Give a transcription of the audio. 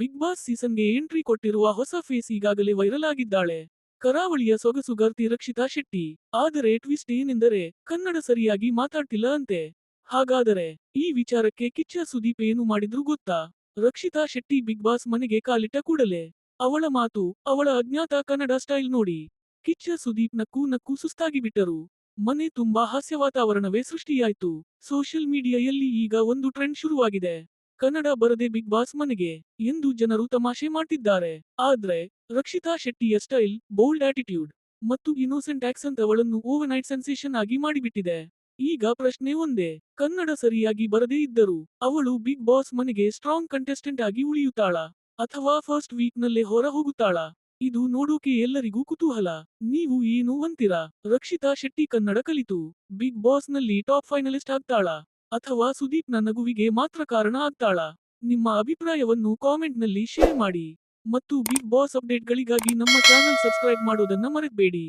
Big boss ಸೀಸನ್ಗೆ entry ಕೊಟ್ಟಿರುವ ಹೊಸ face ಈಗಾಗಲೇ ವೈರಲ್ ಆಗಿದ್ದಾಳೆ. ಕರಾವಳಿಯ ಸೊಗಸುಗರ್ತಿ ರಕ್ಷಿತಾ ಶೆಟ್ಟಿ. ಆದರೆ ಟ್ವಿಸ್ಟ್ ಏನೆಂದರೆ ಕನ್ನಡ ಸರಿಯಾಗಿ ಮಾತಾಡ್ತಿಲ್ಲ ಅಂತೆ. ಹಾಗಾದರೆ ಈ ವಿಚಾರಕ್ಕೆ ಕಿಚ್ಚ ಸುದೀಪ್ ಏನು ಮಾಡಿದ್ರು ಗೊತ್ತಾ? ರಕ್ಷಿತಾ ಶೆಟ್ಟಿ ಬಿಗ್ ಬಾಸ್ ಮನೆಗೆ ಕಾಲಿಟ್ಟ ಕೂಡಲೇ ಅವಳ ಮಾತು, ಅವಳ ಅಜ್ಞಾತ ಕನ್ನಡ ಸ್ಟೈಲ್ ನೋಡಿ ಕಿಚ್ಚ ಸುದೀಪ್ ನಕ್ಕೂ ನಕ್ಕೂ ಸುಸ್ತಾಗಿ ಬಿಟ್ಟರು. ಮನೆ ತುಂಬಾ ಹಾಸ್ಯ ವಾತಾವರಣವೇ ಸೃಷ್ಟಿಯಾಯ್ತು. ಸೋಷಿಯಲ್ ಮೀಡಿಯಾದಲ್ಲಿ ಈಗ ಒಂದು ಟ್ರೆಂಡ್ ಶುರುವಾಗಿದೆ. ಕನ್ನಡ ಬರದೆ ಬಿಗ್ ಬಾಸ್ ಮನೆಗೆ ಎಂದು ಜನರು ತಮಾಷೆ ಮಾಡ್ತಿದ್ದಾರೆ. ಆದ್ರೆ ರಕ್ಷಿತಾ ಶೆಟ್ಟಿಯ ಸ್ಟೈಲ್, ಬೋಲ್ಡ್ ಆಟಿಟ್ಯೂಡ್ ಮತ್ತು ಇನ್ನೋಸೆಂಟ್ ಆಕ್ಸೆಂಟ್ ಅವಳನ್ನು ಓವರ್ನೈಟ್ ಸೆನ್ಸೇಷನ್ ಆಗಿ ಮಾಡಿಬಿಟ್ಟಿದೆ. ಈಗ ಪ್ರಶ್ನೆ ಒಂದೇ, ಕನ್ನಡ ಸರಿಯಾಗಿ ಬರದೇ ಇದ್ದರೂ ಅವಳು ಬಿಗ್ ಬಾಸ್ ಮನೆಗೆ ಸ್ಟ್ರಾಂಗ್ ಕಂಟೆಸ್ಟೆಂಟ್ ಆಗಿ ಉಳಿಯುತ್ತಾಳಾ ಅಥವಾ ಫಸ್ಟ್ ವೀಕ್ ನಲ್ಲೇ ಹೊರ ಹೋಗುತ್ತಾಳಾ? ಇದು ನೋಡೋಕೆ ಎಲ್ಲರಿಗೂ ಕುತೂಹಲ. ನೀವು ಏನು ಅಂತೀರಾ? ರಕ್ಷಿತಾ ಶೆಟ್ಟಿ ಕನ್ನಡ ಕಲಿತು ಬಿಗ್ ಬಾಸ್ ನಲ್ಲಿ ಟಾಪ್ ಫೈನಲಿಸ್ಟ್ ಆಗ್ತಾಳಾ ಅಥವಾ ಸುದೀಪ್ ನ ನಗುವಿಗೆ ಮಾತ್ರ ಕಾರಣ ಆಗ್ತಾಳಾ? ನಿಮ್ಮ ಅಭಿಪ್ರಾಯವನ್ನು ಕಾಮೆಂಟ್ ನಲ್ಲಿ ಶೇರ್ ಮಾಡಿ ಮತ್ತು ಬಿಗ್ ಬಾಸ್ ಅಪ್ಡೇಟ್ ಗಳಿಗಾಗಿ ನಮ್ಮ ಚಾನೆಲ್ ಸಬ್ಸ್ಕ್ರೈಬ್ ಮಾಡೋದನ್ನ ಮರೆಯಬೇಡಿ.